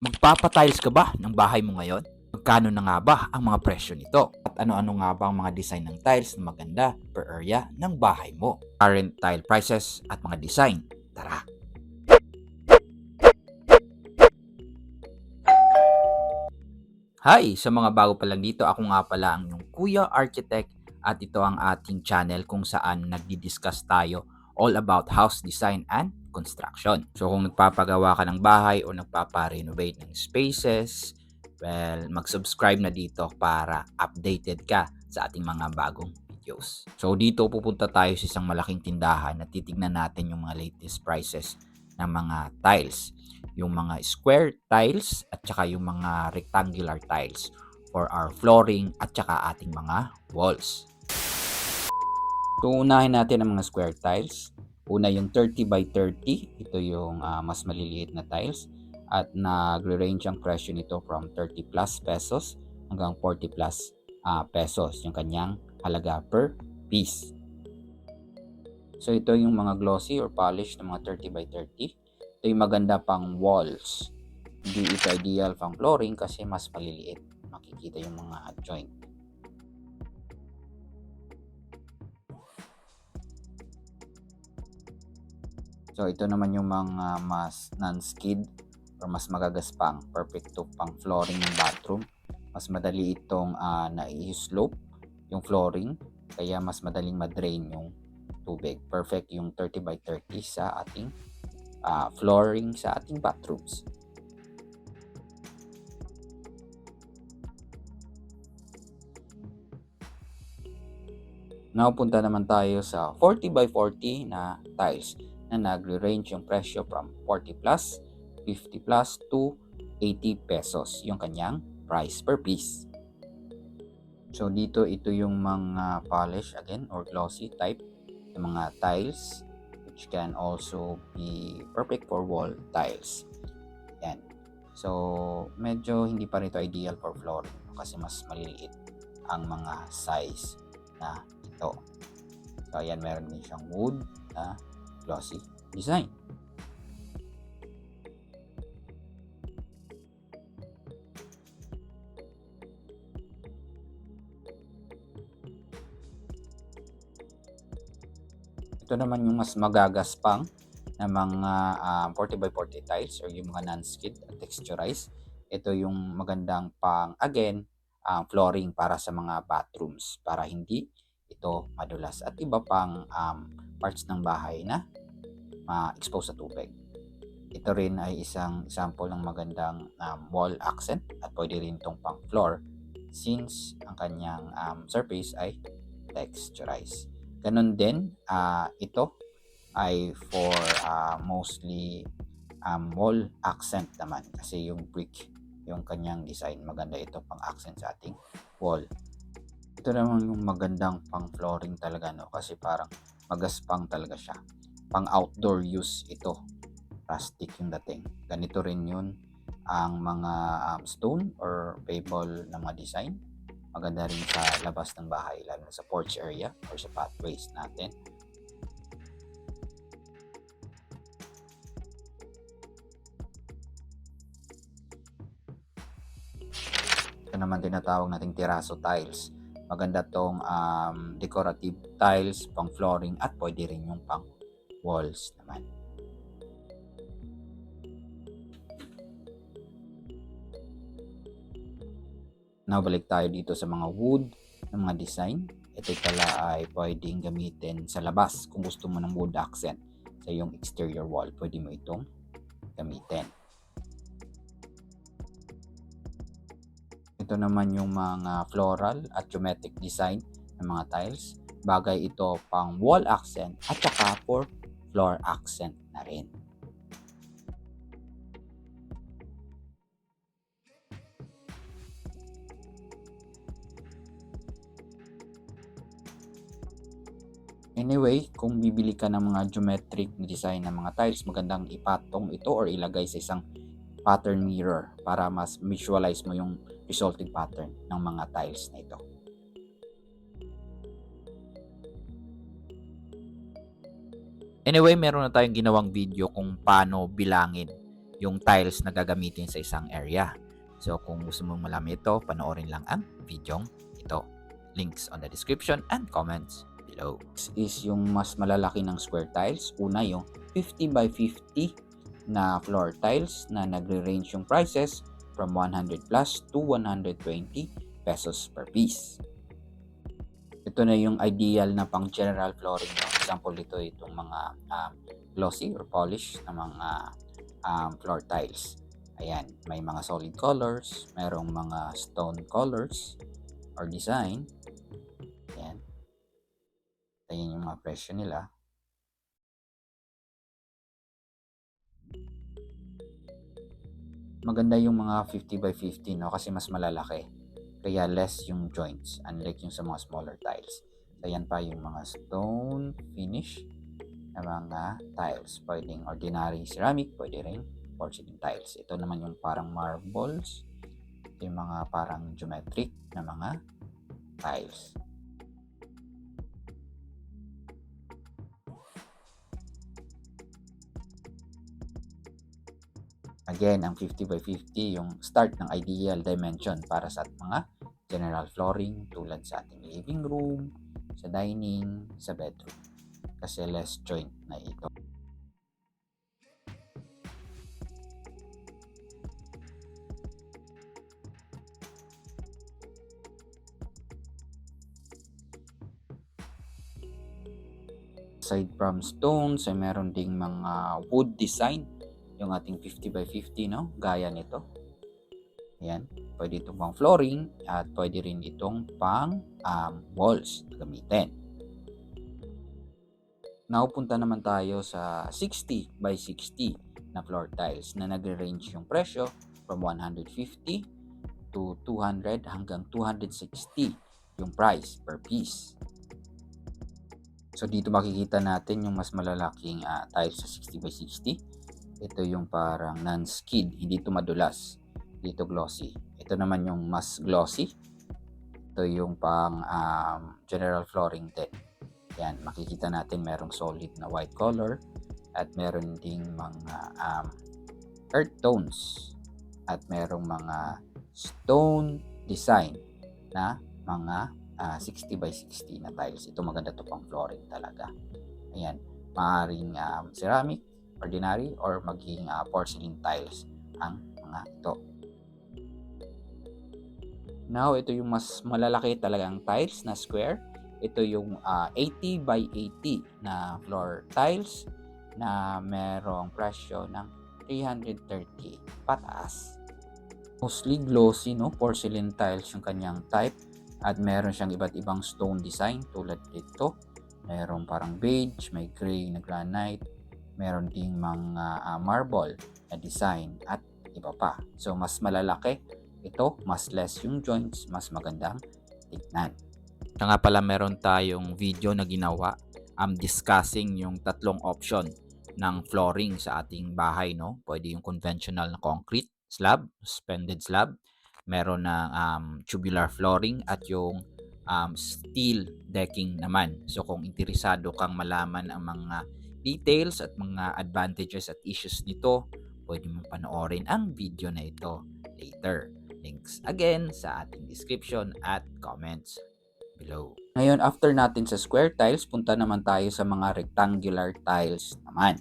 Magpapa-tiles ka ba ng bahay mo ngayon? Magkano na nga ba ang mga presyo nito? At ano-ano nga ba ang mga design ng tiles na maganda per area ng bahay mo? Current tile prices at mga design. Tara! Hi! Sa mga bago pa lang dito, ako nga pala ang yung Kuya Architect at ito ang ating channel kung saan nagdi-discuss tayo all about house design and construction. So kung nagpapagawa ka ng bahay o nagpapa-renovate ng spaces, well, mag-subscribe na dito para updated ka sa ating mga bagong videos. So dito pupunta tayo sa isang malaking tindahan at titignan natin yung mga latest prices ng mga tiles, yung mga square tiles at saka yung mga rectangular tiles for our flooring at saka ating mga walls. So unahin natin ang mga square tiles. Una yung 30 by 30, ito yung mas maliliit na tiles at nagre-range ang presyo nito from 30 plus pesos hanggang 40 plus pesos yung kanyang halaga per piece. So ito yung mga glossy or polished na mga 30 by 30. Ito yung maganda pang walls. Hindi ito ideal pang flooring kasi mas maliliit. Makikita yung mga joint. So ito naman yung mga mas non-skid or mas magagaspang. Perfect to pang flooring ng bathroom. Mas madali itong nai-slope yung flooring. Kaya mas madaling madrain yung tubig. Perfect yung 30 by 30 sa ating flooring sa ating bathrooms. Now, punta naman tayo sa 40 by 40 na tiles na nagre-range yung presyo from 40 plus, 50 plus to 80 pesos yung kanyang price per piece. So, dito ito yung mga polish again or glossy type yung mga tiles which can also be perfect for wall tiles. Yan. So, medyo hindi pa rin ito ideal for flooring kasi mas maliliit ang mga size na ito. So, ayan, meron din siyang wood na glossy design. Ito naman yung mas magagaspang na mga 40 by 40 tiles or yung mga non-skid at texturized. Ito yung magandang pang, again, flooring para sa mga bathrooms para hindi ito madulas at iba pang parts ng bahay na ma-expose sa tubig. Ito rin ay isang example ng magandang wall accent at pwede rin itong pang floor since ang kanyang surface ay texturized. Ganon din, ito ay for mostly wall accent naman kasi yung brick yung kanyang design, maganda ito pang accent sa ating wall. Ito naman yung magandang pang flooring talaga, no, kasi parang magaspang talaga siya, pang outdoor use ito, rustic yung dating. Ganito rin yun ang mga stone or pebble na mga design, maganda rin sa labas ng bahay lalo sa porch area or sa pathways natin. Ito naman tinatawag nating terrazo tiles. Maganda tong decorative tiles, pang flooring at pwede rin yung pang walls naman. Now, balik tayo dito sa mga wood ng mga design. Ito pala ay pwedeng gamitin sa labas kung gusto mo ng wood accent sa iyong exterior wall. Pwede mo itong gamitin. Ito naman yung mga floral at geometric design ng mga tiles. Bagay ito pang wall accent at saka for floor accent na rin. Anyway, kung bibili ka ng mga geometric design ng mga tiles, magandang ipatong ito or ilagay sa isang pattern mirror para mas visualize mo yung resulting pattern ng mga tiles na ito. Anyway, meron na tayong ginawang video kung paano bilangin yung tiles na gagamitin sa isang area. So kung gusto mong malaman ito, panoorin lang ang video ito. Links on the description and comments below. This is yung mas malalaki ng square tiles. Una yung 50 by 50 na floor tiles na nagre-range yung prices from 100 plus to 120 pesos per piece. Ito na yung ideal na pang general flooring. Example dito itong mga glossy or polish na mga floor tiles. Ayan, may mga solid colors, merong mga stone colors or design. Ayan. Ayan yung mga presyo nila. Maganda yung mga 50 by 50 kasi mas malalaki. Kaya less yung joints unlike yung sa mga smaller tiles. So ayan pa yung mga stone finish na mga tiles. Pwedeng ordinary ceramic, pwede rin porcelain tiles. Ito naman yung parang marbles. Ito yung mga parang geometric na mga tiles. Again, ang 50 by 50 yung start ng ideal dimension para sa mga general flooring tulad sa ating living room, sa dining, sa bedroom. Kasi less joint na ito. Aside from stones, ay meron ding mga wood design yung ating 50 by 50, no? Gaya nito. Ayan. Pwede itong pang flooring at pwede rin itong pang walls na gamitin. Naupunta naman tayo sa 60 by 60 na floor tiles na nagre-range yung presyo from 150 to 200 hanggang 260 yung price per piece. So dito makikita natin yung mas malalaking tiles sa 60 by 60. Ito yung parang non-skid, hindi ito madulas. Dito glossy. Ito naman yung mas glossy. Ito yung pang general flooring din. Yan, makikita natin merong solid na white color at meron ding mga earth tones at merong mga stone design na mga 60 by 60 na tiles. Ito maganda to pang flooring talaga. Ayan, maaaring ceramic, ordinary, or maging porcelain tiles ang mga ito. Now, ito yung mas malalaki talagang tiles na square. Ito yung 80 by 80 na floor tiles na merong presyo ng 330 pataas. Mostly glossy, no? Porcelain tiles yung kanyang type. At meron siyang iba't ibang stone design tulad dito. Meron parang beige, may gray na granite, meron ding mga marble na design at iba pa. So mas malalaki ito, mas less yung joints, mas magandang tignan. Kaya nga pala meron tayong video na ginawa discussing yung tatlong option ng flooring sa ating bahay, no? Pwede yung conventional na concrete slab, suspended slab, meron na tubular flooring at yung steel decking naman. So kung interesado kang malaman ang mga details at mga advantages at issues nito, pwede mong panoorin ang video na ito later. Links again sa ating description at comments below. Ngayon, after natin sa square tiles, punta naman tayo sa mga rectangular tiles naman.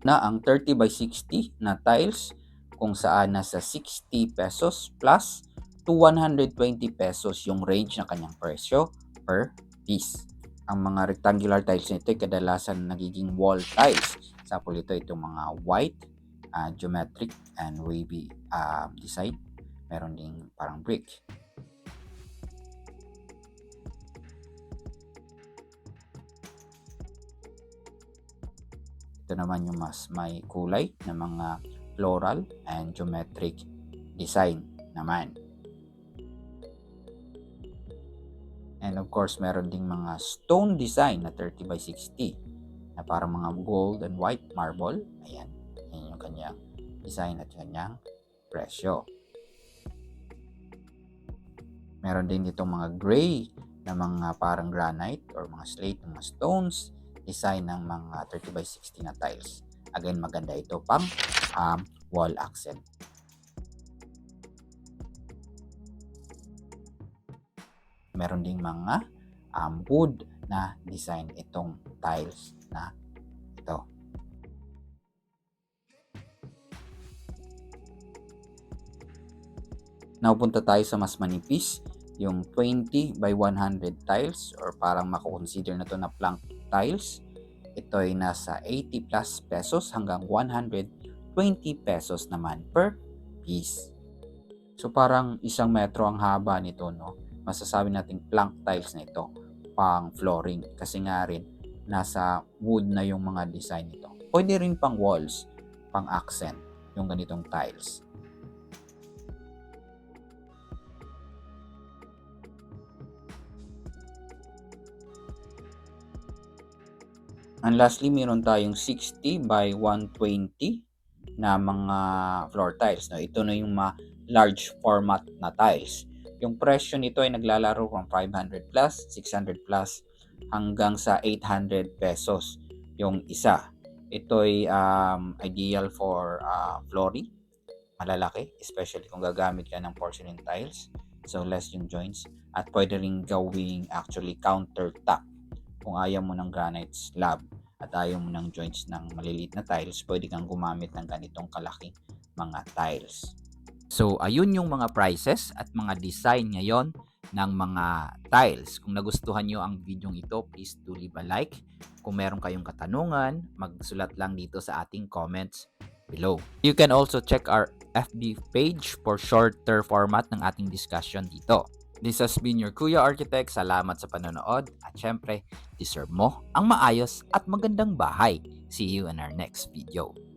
Na ang 30 by 60 na tiles kung saan nasa 60 pesos plus to 120 pesos yung range ng kanyang presyo per piece. Ang mga rectangular tiles nito ay kadalasan nagiging wall tiles. Example ito itong mga white, geometric and wavy design. Meron ding parang brick. Ito naman yung mas may kulay na mga floral and geometric design naman. And of course, meron ding mga stone design na 30 by 60 na parang mga gold and white marble. Ayan, yan yung kanyang design at kanyang presyo. Meron din dito mga gray na mga parang granite or mga slate, mga stones, design ng mga 30 by 60 na tiles. Again, maganda ito pang wall accent. Meron ding mga wood na design itong tiles na ito. Napunta tayo sa mas manipis, yung 20 by 100 tiles or parang mako-consider na to na plank tiles. Ito ay nasa 80 plus pesos hanggang 120 pesos naman per piece. So parang 1 metro ang haba nito, no? Masasabi nating plank tiles na ito, pang flooring, kasi nga rin nasa wood na yung mga design nito. Pwede rin pang walls, pang accent yung ganitong tiles. And lastly, meron tayong 60 by 120 na mga floor tiles. No? Ito na yung large format na tiles. Yung presyo nito ay naglalaro from 500 plus, 600 plus, hanggang sa 800 pesos yung isa. Ito ay ideal for flooring, malalaki, especially kung gagamit ka ng porcelain tiles. So less yung joints. At pwede rin gawing actually countertop. Kung ayaw mo ng granite slab at ayaw mo ng joints ng maliliit na tiles, pwede kang gumamit ng ganitong kalaking mga tiles. So, ayun yung mga prices at mga design ngayon ng mga tiles. Kung nagustuhan nyo ang video ito, please do leave a like. Kung meron kayong katanungan, magsulat lang dito sa ating comments below. You can also check our FB page for shorter format ng ating discussion dito. This has been your Kuya Architect. Salamat sa panonood at syempre, deserve mo ang maayos at magandang bahay. See you in our next video.